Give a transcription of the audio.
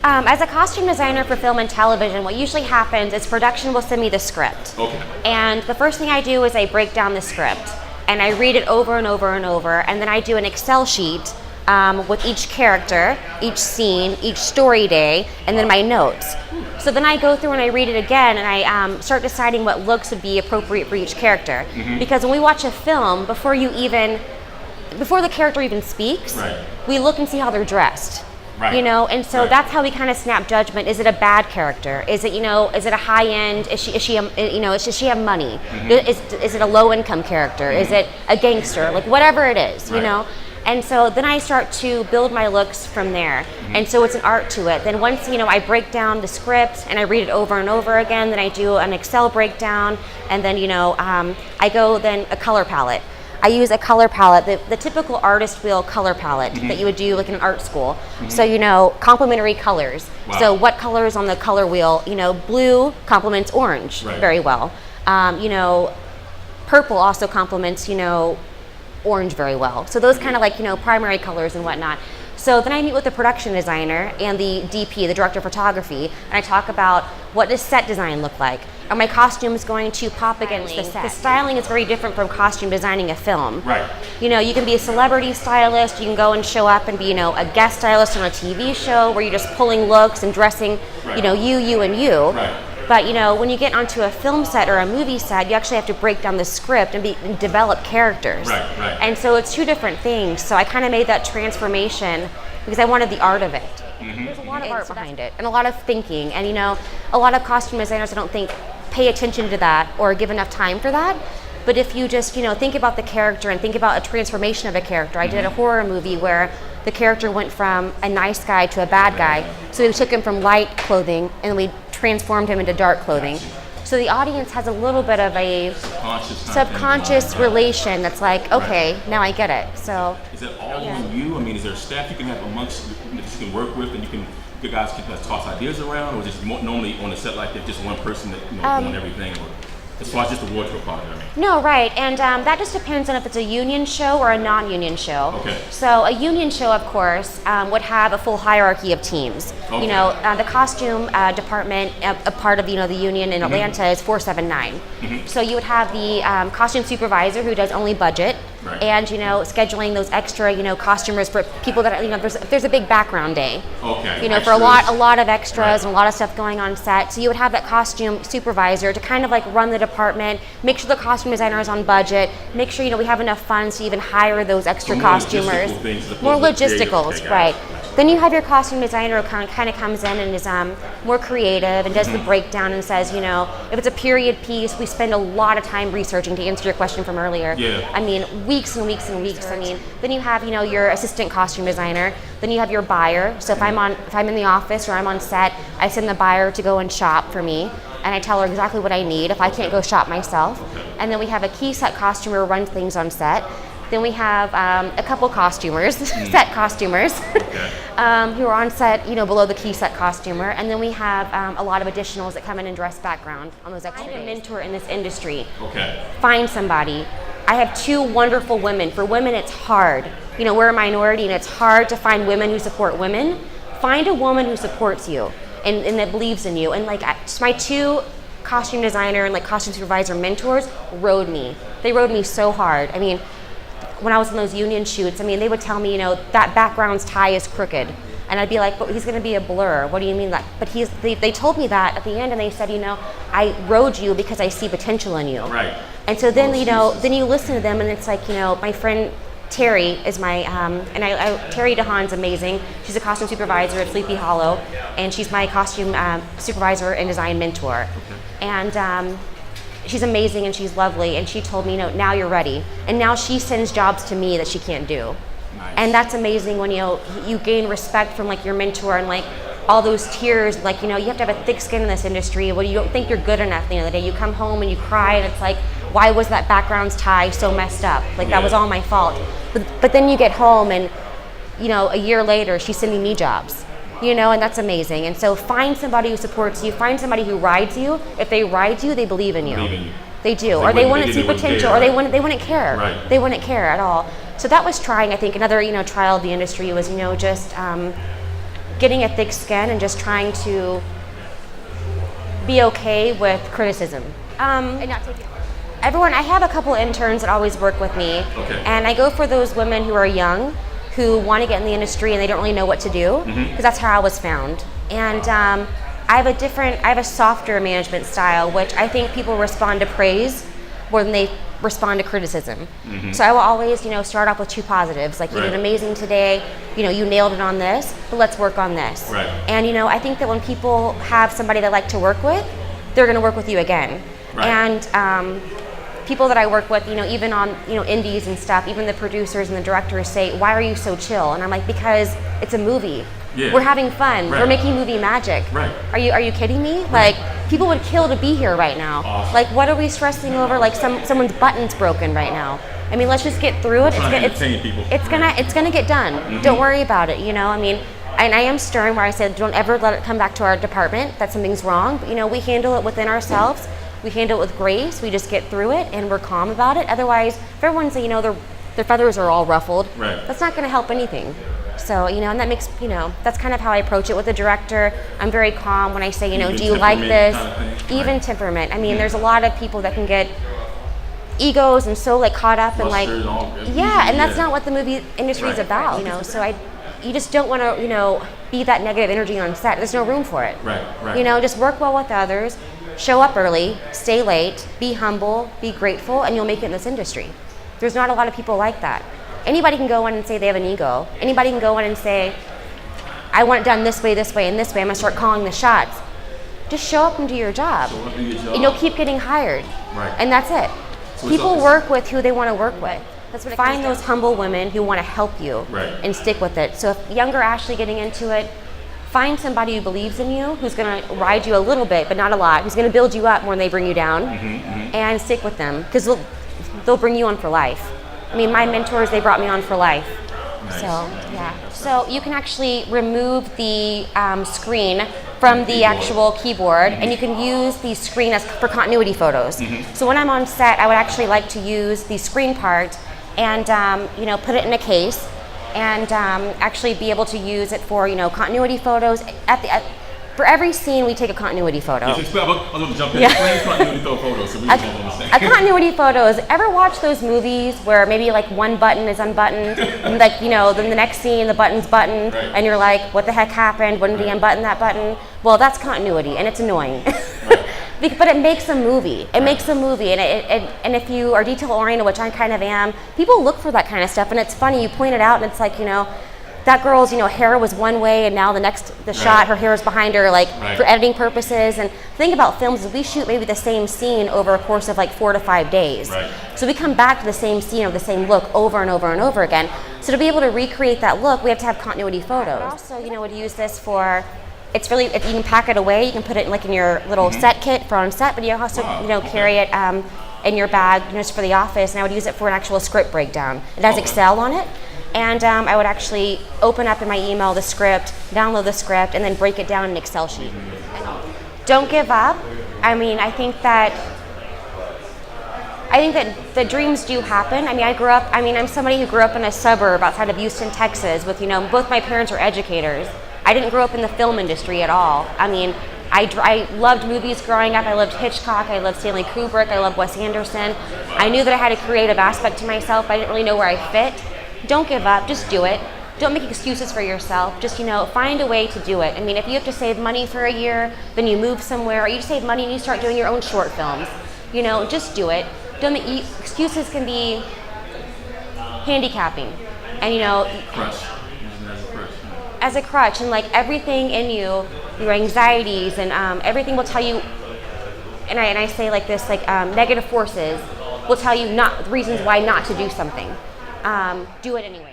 As a costume designer for film and television, what usually happens is production will send me the script. Okay. And the first thing I do is I break down the script and I read it over and over and over, and then I do an Excel sheet with each character, each scene, each story day, and then my notes. So then I go through and I read it again, and I start deciding what looks would be appropriate for each character. Because when we watch a film, before the character even speaks, we look and see how they're dressed. Right. You know, and so that's how we kind of snap judgment. Is it a bad character? Is it, is it a high end? Does she have money? Is it a low income character? Is it a gangster? Like whatever it is, you know. And so then I start to build my looks from there. And so it's an art to it. Then once, I break down the script and I read it over and over again, then I do an Excel breakdown, and then, I go then a color palette. I use a color palette, the typical artist wheel color palette that you would do like in art school. So, complementary colors. Wow. So what colors on the color wheel, blue complements orange very well. Purple also complements, orange very well. So those kind of like, primary colors and whatnot. So then I meet with the production designer and the DP, the director of photography, and I talk about what does set design look like? Are my costumes going to pop against the set? The styling is very different from costume designing a film. Right. You can be a celebrity stylist, you can go and show up and be, a guest stylist on a TV show where you're just pulling looks and dressing, you and you. Right. But when you get onto a film set or a movie set, you actually have to break down the script and develop characters. Right. And so it's two different things. So I kind of made that transformation because I wanted the art of it. There's a lot of art behind it and a lot of thinking. And a lot of costume designers, I don't think, pay attention to that or give enough time for that. But if you just, think about the character and think about a transformation of a character. I did a horror movie where the character went from a nice guy to a bad guy. So we took him from light clothing and we transformed him into dark clothing. So the audience has a little bit of a subconscious relation that's like, okay, now I get it. So is that all on you? I mean, is there a staff you can have amongst that you can work with, and you guys can toss ideas around, or just normally on a set like that, just one person that doing everything, or as far as just the wardrobe part of it? No, right, and that just depends on if it's a union show or a non-union show. Okay. So a union show, of course, would have a full hierarchy of teams. Okay. The costume department, a part of the union in Atlanta is 479. So you would have the costume supervisor who does only budget, and scheduling those extra costumers for people that if there's a big background day. Okay. For a lot of extras and a lot of stuff going on set. So you would have that costume supervisor to kind of like run the department, make sure the costume designer is on budget, make sure we have enough funds to even hire those extra costumers. More logisticals, right? Then you have your costume designer who kind of comes in and is more creative and does the breakdown and says, if it's a period piece, we spend a lot of time researching, to answer your question from earlier. Yeah. I mean, weeks and weeks and weeks. I mean, then you have, your assistant costume designer. Then you have your buyer. So if I'm in the office or I'm on set, I send the buyer to go and shop for me. And I tell her exactly what I need if I can't go shop myself. And then we have a key set costumer who runs things on set. Then we have a couple costumers, set costumers, who are on set, below the key set costumer. And then we have a lot of additionals that come in and dress background on those extra days. I'm a mentor in this industry. Okay. Find somebody. I have two wonderful women. For women, it's hard. We're a minority and it's hard to find women who support women. Find a woman who supports you and that believes in you. And my two costume designer and costume supervisor mentors rode me. They rode me so hard. I mean, when I was in those union shoots, they would tell me, that background's tie is crooked. And I'd be like, but he's going to be a blur. What do you mean that? But they told me that at the end, and they said, I rode you because I see potential in you. Right. And so then, then you listen to them, and it's like, my friend Terry is my, Terry DeHaan's amazing. She's a costume supervisor at Sleepy Hollow, and she's my costume supervisor and design mentor. Okay. And she's amazing and she's lovely, and she told me, now you're ready. And now she sends jobs to me that she can't do. Nice. And that's amazing when you gain respect from your mentor and all those tears. You have to have a thick skin in this industry. Well, you don't think you're good enough at the end of the day. You come home and you cry, and it's like, why was that background's tie so messed up? That was all my fault. But then you get home and a year later she's sending me jobs. And that's amazing. And so find somebody who supports you, find somebody who rides you. If they ride you, they believe in you. They do. Or they wouldn't see potential, or they wouldn't care. Right. They wouldn't care at all. So that was trying, I think. Another, trial of the industry was, just getting a thick skin and just trying to be okay with criticism. And not take it. Everyone, I have a couple interns that always work with me, and I go for those women who are young, who want to get in the industry and they don't really know what to do, because that's how I was found. And I have a softer management style, which I think people respond to praise more than they respond to criticism. So I will always, start off with two positives, like you did amazing today, you nailed it on this, but let's work on this. And I think that when people have somebody they like to work with, they're going to work with you again. And people that I work with, even on indies and stuff, even the producers and the directors say, "Why are you so chill?" And I'm like, because it's a movie. We're having fun. We're making movie magic. Are you kidding me? Like, people would kill to be here right now. Like, what are we stressing over? Like, someone's button's broken right now. I mean, let's just get through it. It's gonna get done. Don't worry about it. I mean, and I am stern where I said, don't ever let it come back to our department that something's wrong. But we handle it within ourselves. We handle it with grace. We just get through it and we're calm about it. Otherwise, if everyone's their feathers are all ruffled, that's not going to help anything. So, and that makes, that's kind of how I approach it with the director. I'm very calm when I say, do you like this? Even temperament. I mean, there's a lot of people that can get egos and so caught up and and that's not what the movie industry is about. So you just don't want to, be that negative energy on set. There's no room for it. Just work well with others, show up early, stay late, be humble, be grateful, and you'll make it in this industry. There's not a lot of people like that. Anybody can go in and say they have an ego. Anybody can go in and say, I want it done this way, and this way. I'm gonna start calling the shots. Just show up and do your job. Keep getting hired. And that's it. So people work with who they want to work with. That's what Find those humble women who want to help you and stick with it. So if younger Ashley getting into it, find somebody who believes in you, who's going to ride you a little bit, but not a lot, who's going to build you up more than they bring you down, and stick with them, because they'll bring you on for life. I mean, my mentors, they brought me on for life. So, yeah. So you can actually remove the screen from the actual keyboard, and you can use the screen for continuity photos. So when I'm on set, I would actually like to use the screen part and put it in a case, and actually be able to use it for continuity photos. For every scene, we take a continuity photo. I'm going to jump in. Continuity photos. A continuity photo is, ever watch those movies where maybe one button is unbuttoned, and then the next scene the button's buttoned, and you're like, what the heck happened? When did he unbutton that button? Well, that's continuity, and it's annoying. But it makes a movie. It makes a movie, and if you are detail oriented, which I kind of am, people look for that kind of stuff, and it's funny. You point it out, and it's like, that girl's hair was one way, and now the shot, her hair is behind her, for editing purposes. And the thing about films is we shoot maybe the same scene over a course of 4 to 5 days. So we come back to the same scene or the same look over and over and over again. So to be able to recreate that look, we have to have continuity photos. Also, would use this for. It's really, if you can pack it away, you can put it in your little set kit for on set, but you also carry it in your bag just for the office. And I would use it for an actual script breakdown. It has Excel on it, and I would actually open up in my email the script, download the script, and then break it down in an Excel sheet. Don't give up. I mean, I think that the dreams do happen. I mean, I'm somebody who grew up in a suburb outside of Houston, Texas, with both my parents are educators. I didn't grow up in the film industry at all. I mean, I loved movies growing up. I loved Hitchcock. I loved Stanley Kubrick. I loved Wes Anderson. I knew that I had a creative aspect to myself. I didn't really know where I fit. Don't give up. Just do it. Don't make excuses for yourself. Just, find a way to do it. I mean, if you have to save money for a year, then you move somewhere, or you save money and you start doing your own short films. Just do it. Don't make excuses can be handicapping. And, as a crutch, and everything in you, your anxieties and everything will tell you, and I say this, negative forces will tell you reasons why not to do something. Do it anyway.